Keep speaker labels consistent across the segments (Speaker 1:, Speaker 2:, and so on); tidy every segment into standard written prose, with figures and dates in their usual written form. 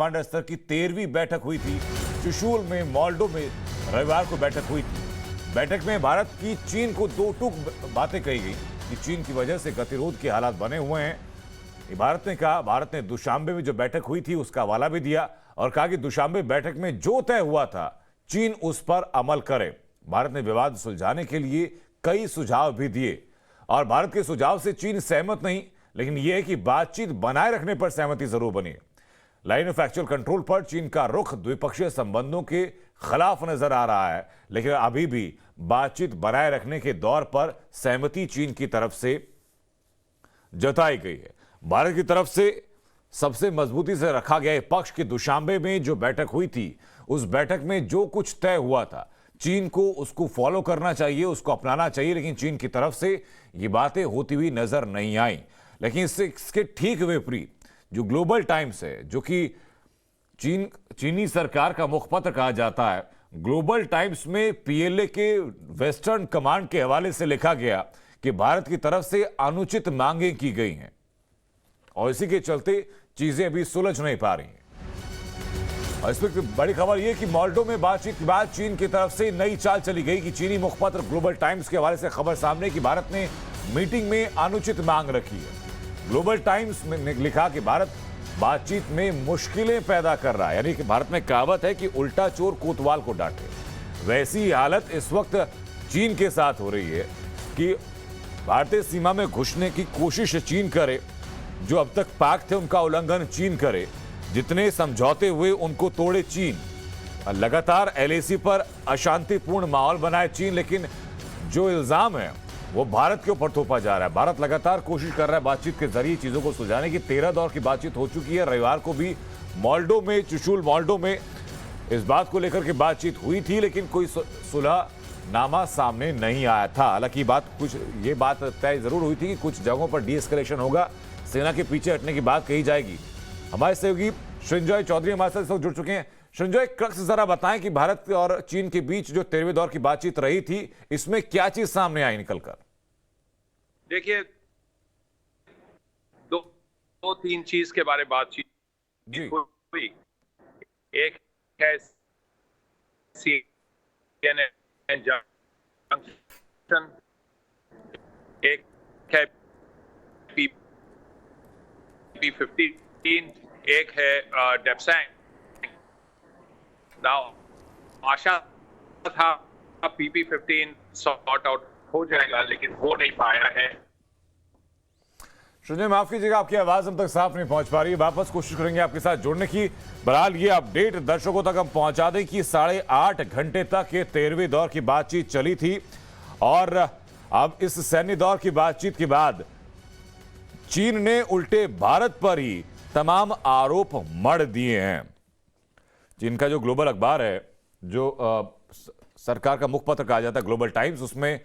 Speaker 1: Commander स्तर की 13वीं बैठक हुई थी। चुशूल में मोल्डो में रविवार को बैठक हुई थी। बैठक में भारत की चीन को दो टूक बातें कही गई कि चीन की वजह से गतिरोध के हालात बने हुए हैं। भारत ने कहा, भारत ने दुशांबे में जो बैठक हुई थी उसका हवाला भी दिया और कहा कि दुशांबे बैठक में जो तय हुआ था चीन उस पर अमल करे। भारत ने विवाद सुलझाने के लिए कई सुझाव भी दिए और भारत के सुझाव से चीन सहमत नहीं, लेकिन यह है कि बातचीत बनाए रखने पर सहमति जरूर बनी। लाइन ऑफ एक्चुअल कंट्रोल पर चीन का रुख द्विपक्षीय संबंधों के खिलाफ नजर आ रहा है, लेकिन अभी भी बातचीत बनाए रखने के दौर पर सहमति चीन की तरफ से जताई गई है। भारत की तरफ से सबसे मजबूती से रखा गया पक्ष कि दुशांबे में जो बैठक हुई थी उस बैठक में जो कुछ तय हुआ था चीन को उसको फॉलो करना चाहिए, उसको अपनाना चाहिए, लेकिन चीन की तरफ से ये बातें होती हुई नजर नहीं आई। लेकिन इसके ठीक विपरीत जो ग्लोबल टाइम्स है, जो कि चीनी सरकार का मुखपत्र कहा जाता है, ग्लोबल टाइम्स में पीएलए के वेस्टर्न कमांड के हवाले से लिखा गया कि भारत की तरफ से अनुचित मांगें की गई हैं और इसी के चलते चीजें अभी सुलझ नहीं पा रही हैं। और इसमें बड़ी खबर यह कि मोल्डो में बातचीत के बाद चीन की तरफ से नई चाल चली गई कि चीनी मुखपत्र ग्लोबल टाइम्स के हवाले से खबर सामने कि भारत ने मीटिंग में अनुचित मांग रखी है। ग्लोबल टाइम्स ने लिखा कि भारत बातचीत में मुश्किलें पैदा कर रहा है, यानी कि भारत में कहावत है कि उल्टा चोर कोतवाल को डांटे। वैसी हालत इस वक्त चीन के साथ हो रही है कि भारतीय सीमा में घुसने की कोशिश चीन करे, जो अब तक पाक थे उनका उल्लंघन चीन करे, जितने समझौते हुए उनको तोड़े चीन, लगातार एलएसी पर अशांतिपूर्ण माहौल बनाए चीन। लेकिन जो इल्जाम है वो भारत के ऊपर थोपा जा रहा है। भारत लगातार कोशिश कर रहा है बातचीत के जरिए चीजों को सुलझाने की। 13 दौर की बातचीत हो चुकी है। रविवार को भी मोल्डो में, चुशूल मोल्डो में इस बात को लेकर के बातचीत हुई थी, लेकिन कोई सुलहनामा सामने नहीं आया था। हालांकि ये बात तय जरूर हुई थी कि कुछ जगहों पर डीएस्केलेशन होगा, सेना के पीछे हटने की बात कही जाएगी। हमारे सहयोगी सृंजॉय चौधरी हमारे साथ जुड़ चुके हैं। सृंजॉय, क्रक्स जरा बताएं कि भारत और चीन के बीच जो 13वें दौर की बातचीत रही थी, इसमें क्या चीज सामने आई निकलकर?
Speaker 2: देखिए, दो तीन चीज के बारे में बातचीत हुई। एक है CNN जंक्शन, एक है PP-15, एक है डेप्सैंग। नाउ आशा था PP-15 सॉर्ट आउट हो जाएगा, लेकिन हो नहीं पाया है।
Speaker 1: सुनिए, माफ कीजिएगा, आपकी आवाज हम तक साफ नहीं पहुंच पा रही है। वापस कोशिश करेंगे आपके साथ जुड़ने की। बहरहाल ये अपडेट दर्शकों तक हम पहुंचा दें कि 8.5 घंटे तक ये 13वें दौर की बातचीत चली थी और अब इस सैन्य दौर की बातचीत के बाद चीन ने उल्टे भारत पर ही तमाम आरोप मढ़ दिए हैं। चीन का जो ग्लोबल अखबार है, जो सरकार का मुखपत्र कहा जाता है ग्लोबल टाइम्स, उसमें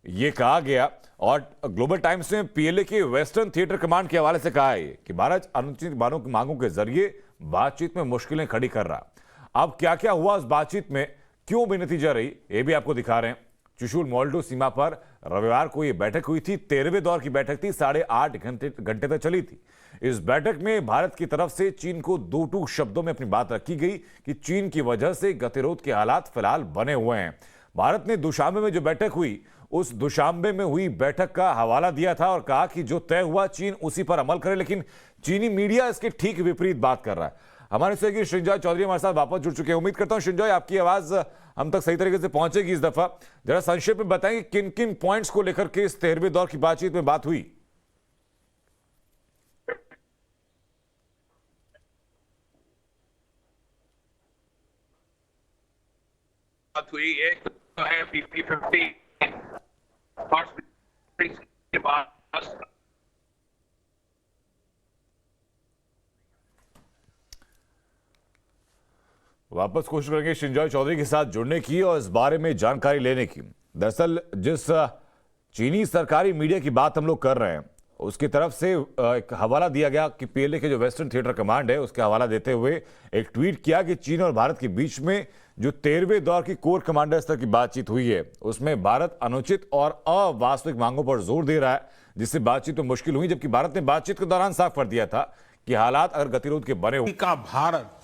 Speaker 1: यह कहा गया और ग्लोबल टाइम्स ने पीएलए के वेस्टर्न थिएटर कमांड के हवाले से कहा है कि भारत अनुचित मांगों के जरिए बातचीत में मुश्किलें खड़ी कर रहा। अब क्या क्या हुआ उस बातचीत में, क्यों बेनतीजा रही, ये भी आपको दिखा रहे हैं। चुशूल मोल्डो सीमा पर रविवार को यह बैठक हुई थी। 13वें दौर की बैठक थी, 8.5 घंटे तक चली थी। इस बैठक में भारत की तरफ से चीन को दो टूक शब्दों में अपनी बात रखी गई कि चीन की वजह से गतिरोध के हालात फिलहाल बने हुए हैं। भारत ने दुशांबे में जो बैठक हुई, उस दुशांबे में हुई बैठक का हवाला दिया था और कहा कि जो तय हुआ चीन उसी पर अमल करे, लेकिन चीनी मीडिया इसके ठीक विपरीत बात कर रहा है। हमारे सहयोगी सृंजॉय चौधरी हमारे साथ वापस जुड़ चुके हैं। उम्मीद करता हूं सृंजॉय आपकी आवाज हम तक सही तरीके से पहुंचेगी इस दफा। जरा संक्षेप में बताएं किन किन पॉइंट्स को लेकर के इस 13वें दौर की बातचीत में बात हुई।
Speaker 2: एक तो है PP-15 के बाद
Speaker 1: वापस कोशिश करेंगे सृंजॉय चौधरी के साथ जुड़ने की और इस बारे में जानकारी लेने की। दरअसल जिस चीनी सरकारी मीडिया की बात हम लोग कर रहे हैं, उसकी तरफ से एक हवाला दिया गया कि पीएलए के जो वेस्टर्न थिएटर कमांड है उसका हवाला देते हुए एक ट्वीट किया कि चीन और भारत के बीच में जो 13वें दौर की कोर कमांडर स्तर की बातचीत हुई है उसमें भारत अनुचित और अवास्तविक मांगों पर जोर दे रहा है, जिससे बातचीत में मुश्किल हुई। जबकि भारत ने बातचीत के दौरान साफ कर दिया था कि हालात अगर गतिरोध के बने हुए
Speaker 3: का भारत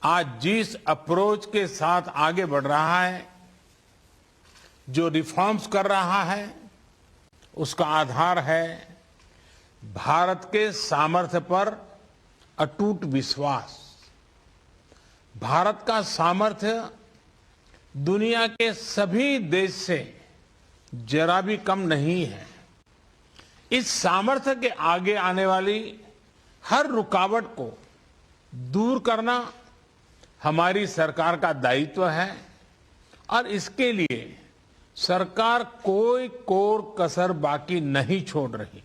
Speaker 3: आज जिस अप्रोच के साथ आगे बढ़ रहा है, जो रिफॉर्म्स कर रहा है, उसका आधार है भारत के सामर्थ्य पर अटूट विश्वास। भारत का सामर्थ्य दुनिया के सभी देश से जरा भी कम नहीं है। इस सामर्थ्य के आगे आने वाली हर रुकावट को दूर करना हमारी सरकार का दायित्व है और इसके लिए सरकार कोई कोर कसर बाकी नहीं छोड़ रही।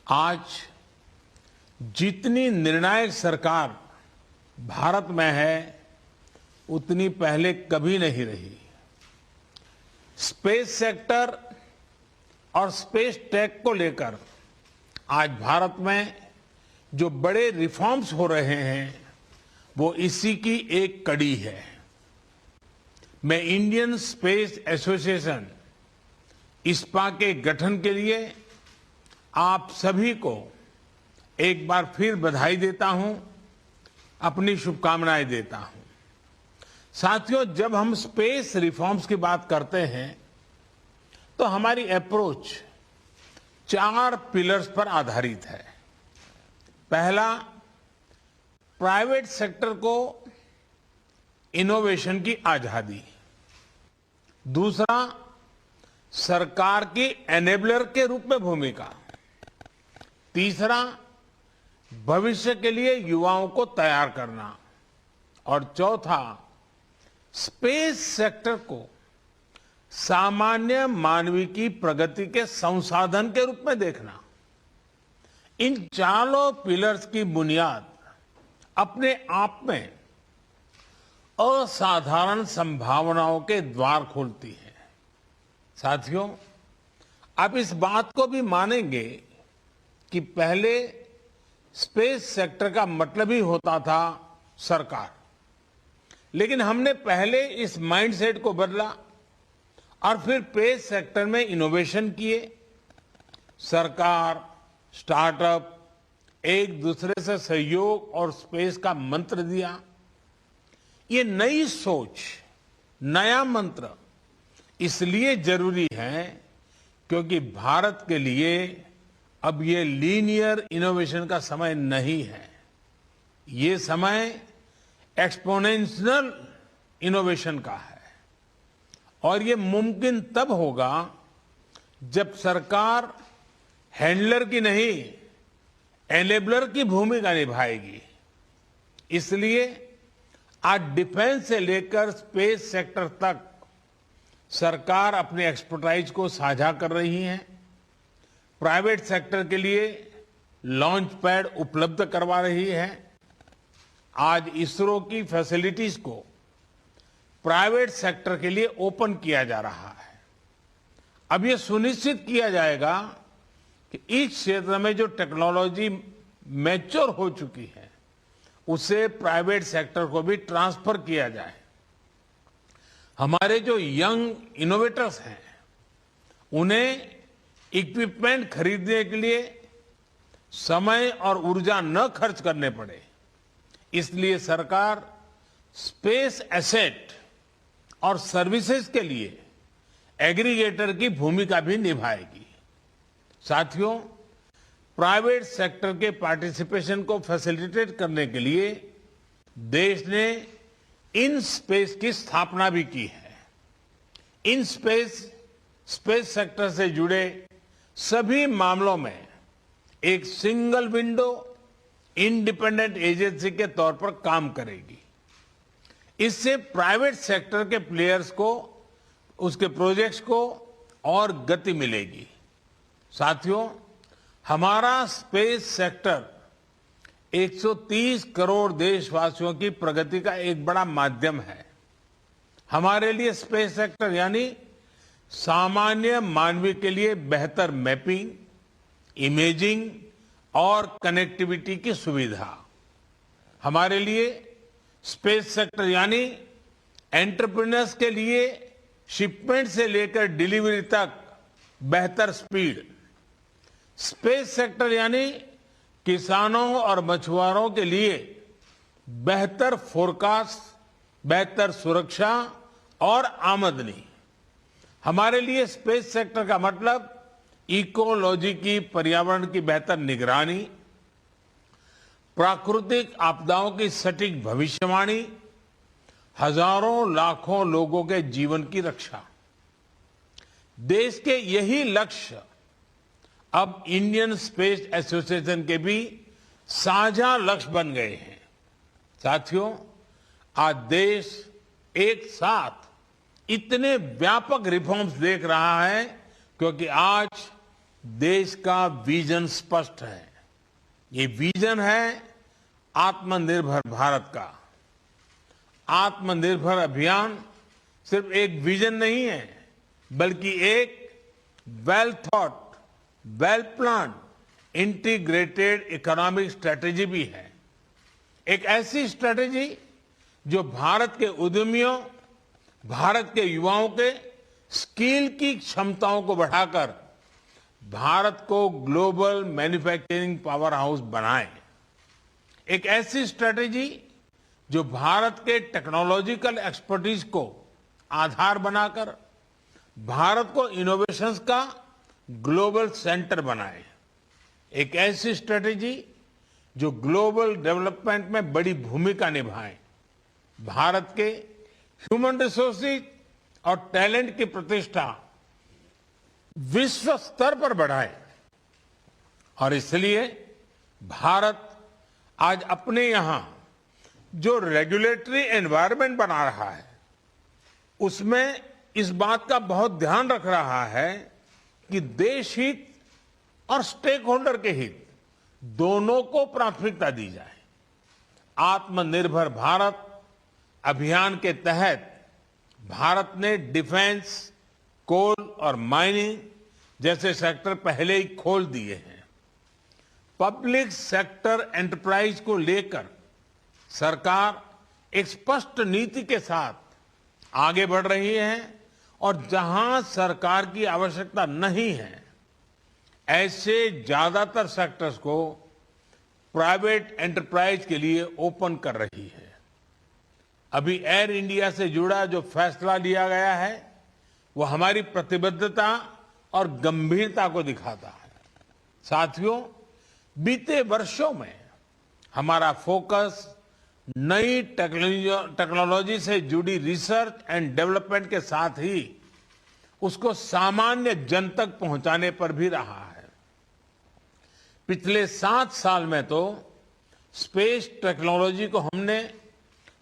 Speaker 3: आज जितनी निर्णायक सरकार भारत में है उतनी पहले कभी नहीं रही। स्पेस सेक्टर और स्पेस टेक को लेकर आज भारत में जो बड़े रिफॉर्म्स हो रहे हैं वो इसी की एक कड़ी है। मैं इंडियन स्पेस एसोसिएशन इस्पा के गठन के लिए आप सभी को एक बार फिर बधाई देता हूं, अपनी शुभकामनाएं देता हूं। साथियों, जब हम स्पेस रिफॉर्म्स की बात करते हैं तो हमारी अप्रोच 4 पिलर्स पर आधारित है। पहला, प्राइवेट सेक्टर को इनोवेशन की आजादी। दूसरा, सरकार की एनेबलर के रूप में भूमिका। तीसरा, भविष्य के लिए युवाओं को तैयार करना। और चौथा, स्पेस सेक्टर को सामान्य मानवीय की प्रगति के संसाधन के रूप में देखना। इन चारों पिलर्स की बुनियाद अपने आप में असाधारण संभावनाओं के द्वार खोलती है। साथियों, आप इस बात को भी मानेंगे कि पहले स्पेस सेक्टर का मतलब ही होता था सरकार, लेकिन हमने पहले इस माइंडसेट को बदला और फिर स्पेस सेक्टर में इनोवेशन किए। सरकार, स्टार्टअप एक दूसरे से सहयोग और स्पेस का मंत्र दिया। ये नई सोच, नया मंत्र इसलिए जरूरी है क्योंकि भारत के लिए अब ये लीनियर इनोवेशन का समय नहीं है। ये समय एक्सपोनेंशियल इनोवेशन का है और ये मुमकिन तब होगा जब सरकार हैंडलर की नहीं, एनेबलर की भूमिका निभाएगी। इसलिए आज डिफेंस से लेकर स्पेस सेक्टर तक सरकार अपने एक्सपर्टाइज को साझा कर रही है। प्राइवेट सेक्टर के लिए लॉन्च पैड उपलब्ध करवा रही है। आज इसरो की फैसिलिटीज को प्राइवेट सेक्टर के लिए ओपन किया जा रहा है। अब यह सुनिश्चित किया जाएगा कि इस क्षेत्र में जो टेक्नोलॉजी मैच्योर हो चुकी है उसे प्राइवेट सेक्टर को भी ट्रांसफर किया जाए। हमारे जो यंग इनोवेटर्स हैं उन्हें इक्विपमेंट खरीदने के लिए समय और ऊर्जा न खर्च करने पड़े, इसलिए सरकार स्पेस एसेट और सर्विसेज के लिए एग्रीगेटर की भूमिका भी निभाएगी। साथियों, प्राइवेट सेक्टर के पार्टिसिपेशन को फैसिलिटेट करने के लिए देश ने इन स्पेस की स्थापना भी की है। इन स्पेस सेक्टर से जुड़े सभी मामलों में एक सिंगल विंडो इंडिपेंडेंट एजेंसी के तौर पर काम करेगी। इससे प्राइवेट सेक्टर के प्लेयर्स को, उसके प्रोजेक्ट्स को और गति मिलेगी। साथियों, हमारा स्पेस सेक्टर 130 करोड़ देशवासियों की प्रगति का एक बड़ा माध्यम है। हमारे लिए स्पेस सेक्टर यानी सामान्य मानवीय के लिए बेहतर मैपिंग, इमेजिंग और कनेक्टिविटी की सुविधा। हमारे लिए स्पेस सेक्टर यानी एंटरप्रेन्योर्स के लिए शिपमेंट से लेकर डिलीवरी तक बेहतर स्पीड। स्पेस सेक्टर यानी किसानों और मछुआरों के लिए बेहतर फोरकास्ट, बेहतर सुरक्षा और आमदनी। हमारे लिए स्पेस सेक्टर का मतलब इकोलॉजी की, पर्यावरण की बेहतर निगरानी, प्राकृतिक आपदाओं की सटीक भविष्यवाणी, हजारों लाखों लोगों के जीवन की रक्षा। देश के यही लक्ष्य अब इंडियन स्पेस एसोसिएशन के भी साझा लक्ष्य बन गए हैं। साथियों, आज देश एक साथ इतने व्यापक रिफॉर्म्स देख रहा है क्योंकि आज देश का विजन स्पष्ट है। ये विजन है आत्मनिर्भर भारत का। आत्मनिर्भर अभियान सिर्फ एक विजन नहीं है, बल्कि एक well thought, well plan, integrated economic strategy भी है। एक ऐसी स्ट्रेटेजी जो भारत के उद्यमियों, भारत के युवाओं के स्किल की क्षमताओं को बढ़ाकर भारत को ग्लोबल मैन्युफैक्चरिंग पावर हाउस बनाए। एक ऐसी स्ट्रेटेजी जो भारत के टेक्नोलॉजिकल एक्सपर्टीज को आधार बनाकर भारत को इनोवेशंस का ग्लोबल सेंटर बनाए। एक ऐसी स्ट्रेटेजी जो ग्लोबल डेवलपमेंट में बड़ी भूमिका निभाए, भारत के ह्यूमन रिसोर्सेज और टैलेंट की प्रतिष्ठा विश्व स्तर पर बढ़ाए। और इसलिए भारत आज अपने यहां जो रेगुलेटरी एनवायरनमेंट बना रहा है, उसमें इस बात का बहुत ध्यान रख रहा है कि देश हित और स्टेक होल्डर के हित दोनों को प्राथमिकता दी जाए। आत्मनिर्भर भारत अभियान के तहत भारत ने डिफेंस, कोल और माइनिंग जैसे सेक्टर पहले ही खोल दिए हैं। पब्लिक सेक्टर एंटरप्राइज को लेकर सरकार एक स्पष्ट नीति के साथ आगे बढ़ रही है और जहां सरकार की आवश्यकता नहीं है, ऐसे ज्यादातर सेक्टर्स को प्राइवेट एंटरप्राइज के लिए ओपन कर रही है। अभी एयर इंडिया से जुड़ा जो फैसला लिया गया है, वो हमारी प्रतिबद्धता और गंभीरता को दिखाता है। साथियों, बीते वर्षों में हमारा फोकस नई टेक्नोलॉजी से जुड़ी रिसर्च एंड डेवलपमेंट के साथ ही उसको सामान्य जन तक पहुंचाने पर भी रहा है। पिछले 7 साल में तो स्पेस टेक्नोलॉजी को हमने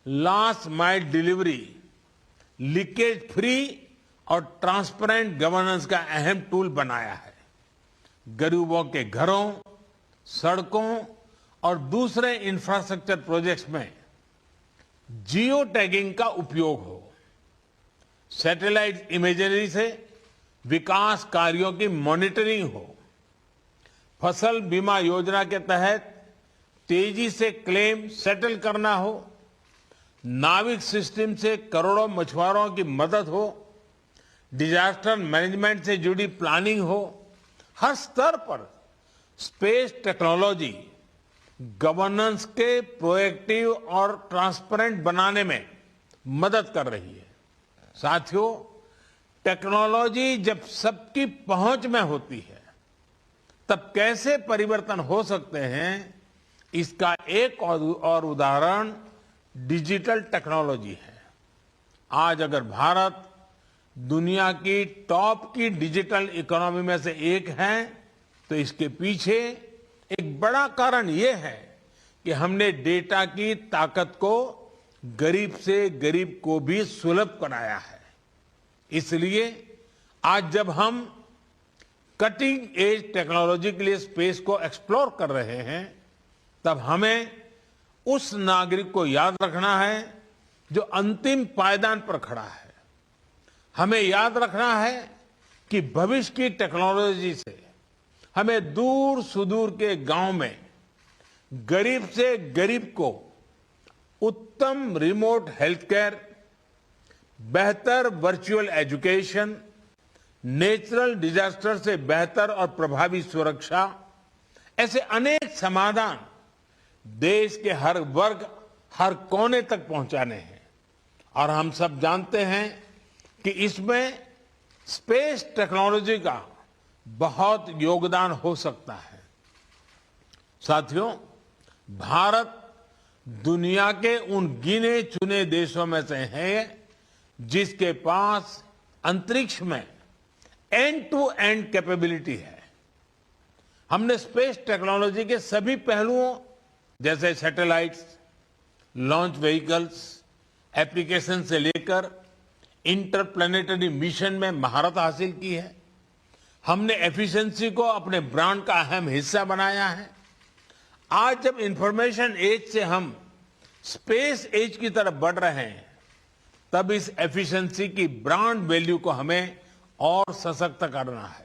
Speaker 3: last mile delivery, leakage free और ट्रांसपेरेंट गवर्नेंस का अहम टूल बनाया है। गरीबों के घरों, सड़कों और दूसरे इंफ्रास्ट्रक्चर प्रोजेक्ट्स में जियो टैगिंग का उपयोग हो, सैटेलाइट इमेजरी से विकास कार्यों की मॉनिटरिंग हो, फसल बीमा योजना के तहत तेजी से क्लेम सेटल करना हो, नाविक सिस्टम से करोड़ों मछुआरों की मदद हो, डिजास्टर मैनेजमेंट से जुड़ी प्लानिंग हो। हर स्तर पर स्पेस टेक्नोलॉजी गवर्नेंस के प्रोएक्टिव और ट्रांसपेरेंट बनाने में मदद कर रही है। साथियों, टेक्नोलॉजी जब सबकी पहुंच में होती है, तब कैसे परिवर्तन हो सकते हैं, इसका एक और उदाहरण डिजिटल टेक्नोलॉजी है। आज अगर भारत दुनिया की टॉप की डिजिटल इकोनॉमी में से एक है, तो इसके पीछे एक बड़ा कारण यह है कि हमने डेटा की ताकत को गरीब से गरीब को भी सुलभ बनाया है। इसलिए आज जब हम कटिंग एज टेक्नोलॉजी के लिए स्पेस को एक्सप्लोर कर रहे हैं, तब हमें उस नागरिक को याद रखना है जो अंतिम पायदान पर खड़ा है। हमें याद रखना है कि भविष्य की टेक्नोलॉजी से हमें दूर सुदूर के गांव में गरीब से गरीब को उत्तम रिमोट हेल्थ केयर, बेहतर वर्चुअल एजुकेशन, नेचुरल डिजास्टर से बेहतर और प्रभावी सुरक्षा, ऐसे अनेक समाधान देश के हर वर्ग, हर कोने तक पहुंचाने हैं। और हम सब जानते हैं कि इसमें स्पेस टेक्नोलॉजी का बहुत योगदान हो सकता है। साथियों, भारत दुनिया के उन गिने चुने देशों में से है जिसके पास अंतरिक्ष में एंड टू एंड कैपेबिलिटी है। हमने स्पेस टेक्नोलॉजी के सभी पहलुओं जैसे सैटेलाइट्स, लॉन्च व्हीकल्स, एप्लीकेशन से लेकर इंटरप्लैनेटरी मिशन में महारत हासिल की है। हमने एफिशिएंसी को अपने ब्रांड का अहम हिस्सा बनाया है। आज जब इंफॉर्मेशन एज से हम स्पेस एज की तरफ बढ़ रहे हैं, तब इस एफिशिएंसी की ब्रांड वैल्यू को हमें और सशक्त करना है।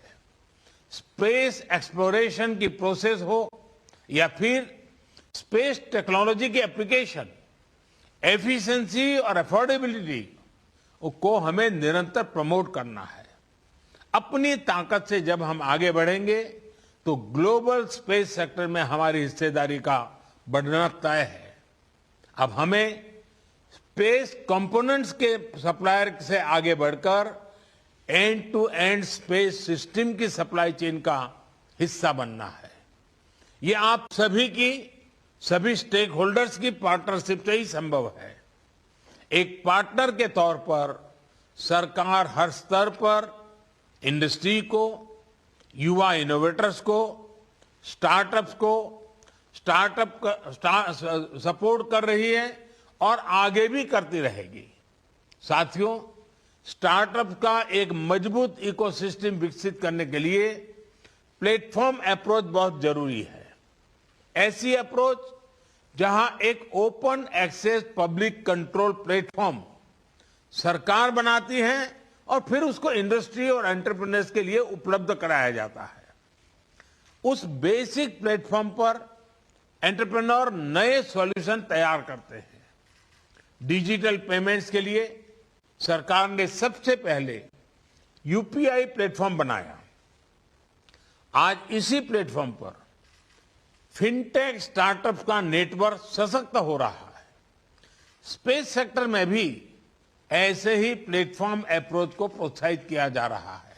Speaker 3: स्पेस एक्सप्लोरेशन की प्रोसेस हो या फिर स्पेस टेक्नोलॉजी की एप्लीकेशन, एफिशिएंसी और अफोर्डेबिलिटी को हमें निरंतर प्रमोट करना है। अपनी ताकत से जब हम आगे बढ़ेंगे तो ग्लोबल स्पेस सेक्टर में हमारी हिस्सेदारी का बढ़ना तय है। अब हमें स्पेस कंपोनेंट्स के सप्लायर से आगे बढ़कर end to end space system की सप्लाई चेन का हिस्सा बनना है। ये आप सभी की, सभी स्टेक होल्डर्स की पार्टनरशिप से ही संभव है। एक पार्टनर के तौर पर सरकार हर स्तर पर इंडस्ट्री को, युवा इनोवेटर्स को, स्टार्टअप्स को सपोर्ट कर रही है और आगे भी करती रहेगी। साथियों, स्टार्टअप का एक मजबूत इकोसिस्टम विकसित करने के लिए प्लेटफॉर्म अप्रोच बहुत जरूरी है। ऐसी अप्रोच जहां एक open access public control platform सरकार बनाती है और फिर उसको इंडस्ट्री और एंटरप्रेन्योर्स के लिए उपलब्ध कराया जाता है। उस बेसिक प्लेटफॉर्म पर एंटरप्रेन्योर नए सॉल्यूशन तैयार करते हैं। डिजिटल पेमेंट्स के लिए सरकार ने सबसे पहले यूपीआई प्लेटफॉर्म बनाया। आज इसी प्लेटफॉर्म पर फिनटेक स्टार्टअप का नेटवर्क सशक्त हो रहा है। स्पेस सेक्टर में भी ऐसे ही प्लेटफॉर्म अप्रोच को प्रोत्साहित किया जा रहा है।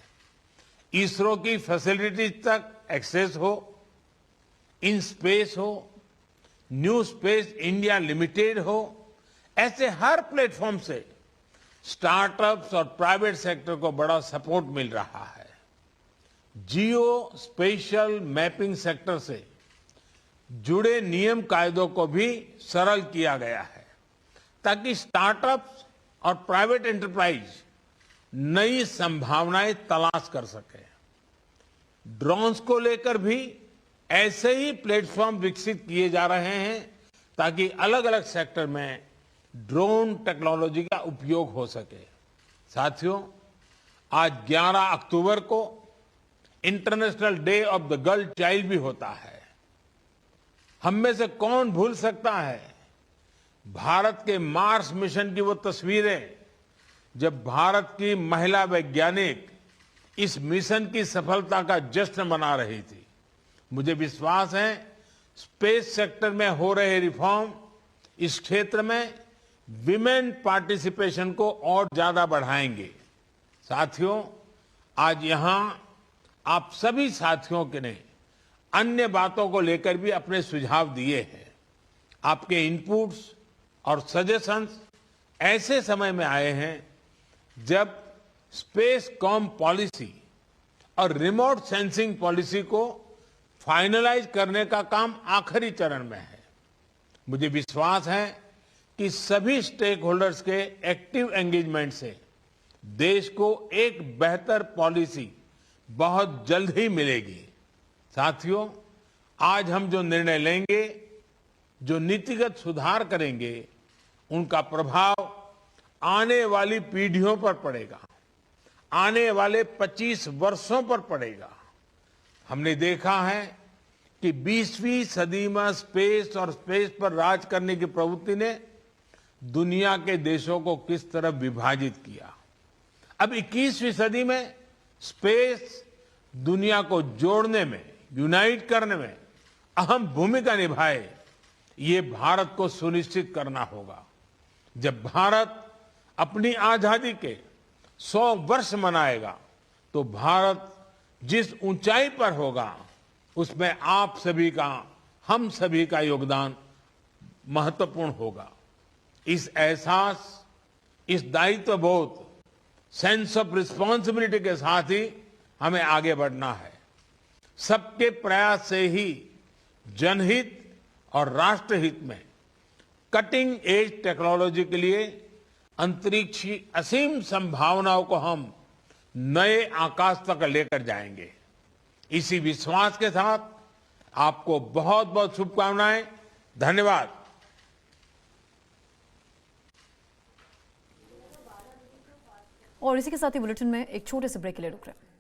Speaker 3: इसरो की फैसिलिटीज तक एक्सेस हो, इन स्पेस हो, न्यू स्पेस इंडिया लिमिटेड हो, ऐसे हर प्लेटफॉर्म से स्टार्टअप्स और प्राइवेट सेक्टर को बड़ा सपोर्ट मिल रहा है। जियो स्पेशल मैपिंग सेक्टर से जुड़े नियम कायदों को भी सरल किया गया है ताकि स्टार्टअप्स और प्राइवेट एंटरप्राइज नई संभावनाएं तलाश कर सके। ड्रोन्स को लेकर भी ऐसे ही प्लेटफॉर्म विकसित किए जा रहे हैं ताकि अलग अलग सेक्टर में ड्रोन टेक्नोलॉजी का उपयोग हो सके। साथियों, आज 11 अक्टूबर को international day of the girl child भी होता है। हम में से कौन भूल सकता है भारत के मार्स मिशन की वो तस्वीरें, जब भारत की महिला वैज्ञानिक इस मिशन की सफलता का जश्न मना रही थी। मुझे विश्वास है स्पेस सेक्टर में हो रहे रिफॉर्म इस क्षेत्र में विमेन पार्टिसिपेशन को और ज्यादा बढ़ाएंगे। साथियों, आज यहां आप सभी साथियों के ने अन्य बातों को लेकर भी अपने सुझाव दिए हैं। आपके इनपुट्स और सजेशंस ऐसे समय में आए हैं जब स्पेस कॉम पॉलिसी और रिमोट सेंसिंग पॉलिसी को फाइनलाइज करने का काम आखिरी चरण में है। मुझे विश्वास है कि सभी स्टेक होल्डर्स के एक्टिव एंगेजमेंट से देश को एक बेहतर पॉलिसी बहुत जल्द ही मिलेगी। साथियों, आज हम जो निर्णय लेंगे, जो नीतिगत सुधार करेंगे, उनका प्रभाव आने वाली पीढ़ियों पर पड़ेगा, आने वाले 25 वर्षों पर पड़ेगा। हमने देखा है कि 20वीं सदी में स्पेस और स्पेस पर राज करने की प्रवृत्ति ने दुनिया के देशों को किस तरह विभाजित किया। अब 21वीं सदी में स्पेस दुनिया को जोड़ने में, यूनाइट करने में अहम भूमिका निभाए, ये भारत को सुनिश्चित करना होगा। जब भारत अपनी आजादी के 100 वर्ष मनाएगा तो भारत जिस ऊंचाई पर होगा उसमें आप सभी का, हम सभी का योगदान महत्वपूर्ण होगा। इस एहसास, इस दायित्व बोध, सेंस ऑफ रिस्पॉन्सिबिलिटी के साथ ही हमें आगे बढ़ना है। सबके प्रयास से ही जनहित और राष्ट्रहित में कटिंग एज टेक्नोलॉजी के लिए अंतरिक्ष की असीम संभावनाओं को हम नए आकाश तक लेकर जाएंगे। इसी विश्वास के साथ आपको बहुत बहुत शुभकामनाएं। धन्यवाद।
Speaker 4: और इसी के साथ ही बुलेटिन में एक छोटे से ब्रेक के लिए रुक रहे हैं।